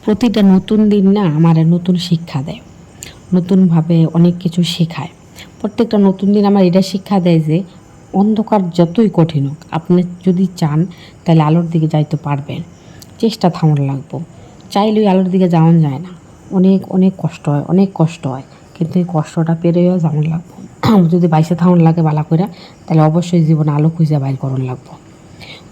প্রতিটা নতুন দিন না আমার নতুন শিক্ষা দেয়, নতুনভাবে অনেক কিছু শেখায়। প্রত্যেকটা নতুন দিন আমার এটা শিক্ষা দেয় যে অন্ধকার যতই কঠিন হোক, আপনি যদি চান তাহলে আলোর দিকে যাইতে পারবেন। চেষ্টা থামার লাগবো, চাইলেই আলোর দিকে যাওয়া যায় না। অনেক অনেক কষ্ট হয়, অনেক কষ্ট হয়, কিন্তু এই কষ্টটা পেরিয়েও যাওয়ার লাগবো। যদি বাইসে থাউন লাগে বালা কইরা, তাহলে অবশ্যই জীবনে আলো খুঁজে বাইর করার লাগবো।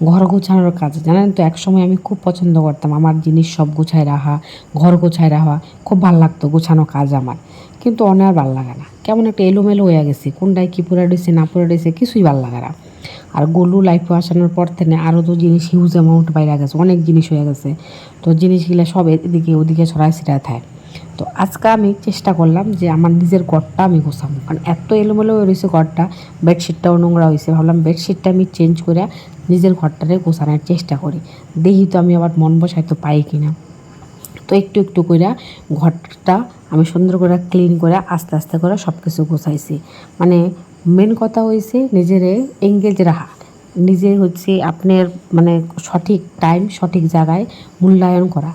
ঘর গোছানোর কাজ জানেন তো, একসময় আমি খুব পছন্দ করতাম আমার জিনিস সব গুছায় রাখা, ঘর গোছায় রাখা খুব ভাল লাগতো, গোছানো কাজ আমার। কিন্তু অনেক আর ভাল লাগে না, কেমন একটা এলোমেলো হয়ে গেছে, কোনটায় কী পরে রয়েছে না পরে রয়েছে কিছুই ভাল লাগে না। আর গোলু লাইফে আসানোর পর থেকে আরও তো জিনিস হিউজ অ্যামাউন্ট বাইরে গেছে, অনেক জিনিস হয়ে গেছে। তো জিনিসগুলো সব এদিকে ওদিকে ছড়ায় ছিটায় থাকে। তো আজকে আমি চেষ্টা করলাম যে আমার নিজের ঘরটা আমি গোছাবো, কারণ এত এলোমেলো হয়ে রয়েছে ঘরটা। বেডশিটটাও নোংরা হয়েছে, ভাবলাম বেডশিটটা আমি চেঞ্জ করে নিজের ঘরটারে গোছানোর চেষ্টা করি, দেখি তো আমি আবার মন বসাইতে পাই কিনা। তো একটু একটু করে ঘরটা আমি সুন্দর করে ক্লিন করে আস্তে আস্তে করে সব কিছু গোছাইছি। মানে মেন কথা হয়েছে নিজেরে এঙ্গেজ রাখা, নিজে হচ্ছে আপনার মানে সঠিক টাইম সঠিক জায়গায় মূল্যায়ন করা।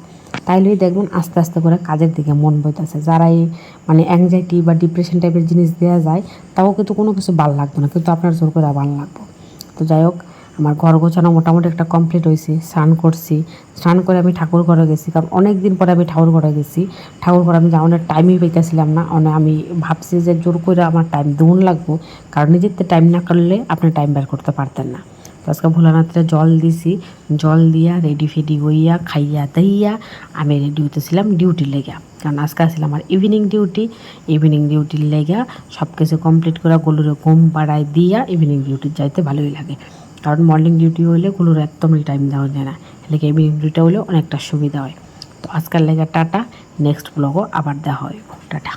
তাইলেই দেখবেন আস্তে আস্তে করে কাজের দিকে মন বইতেছে। যারা এই মানে অ্যাংজাইটি বা ডিপ্রেশন টাইপের জিনিস দেওয়া যায়, তাও কিন্তু কোনো কিছু ভালো লাগবে না, কিন্তু আপনার জোর করে ভালো লাগবে। তো যাই হোক, আমার ঘর গোছানো মোটামুটি একটা কমপ্লিট হয়েছে। স্নান করছি, স্নান করে আমি ঠাকুর ঘরে গেছি, কারণ অনেক দিন পরে আমি ঠাকুর ঘরে গেছি। ঠাকুর ঘরে আমি যাওয়ানোর টাইমই পাইতেছিলাম না, আমি ভাবছি যে জোর করে আমার টাইম দেউন লাগবো, কারণ নিজের তো টাইম না করলে আপনি টাইম বের করতে পারতেন না। তো আজকে ভোলানাথরে জল দিছি, জল দিয়া রেডি ফেডি হইয়া খাইয়া দাইয়া আমি রেডি হইতেছিলাম ডিউটির লেগা, কারণ আজকে আসলে আমার ইভিনিং ডিউটি। ইভিনিং ডিউটির লেগা সব কিছু কমপ্লিট করে গলুরে ঘুম পাড়ায় দিয়া ইভিনিং ডিউটি যাইতে ভালোই লাগে, কারণ মর্নিং ডিউটি হইলে গলুর একদমই টাইম দেওয়া যায় না, এলাকা ইভিনিং ডিউটিটা হলে অনেকটা সুবিধা হয়। তো আজকাল লেগে টাটা, নেক্সট ব্লগও আবার দেখা হয়, টাটা।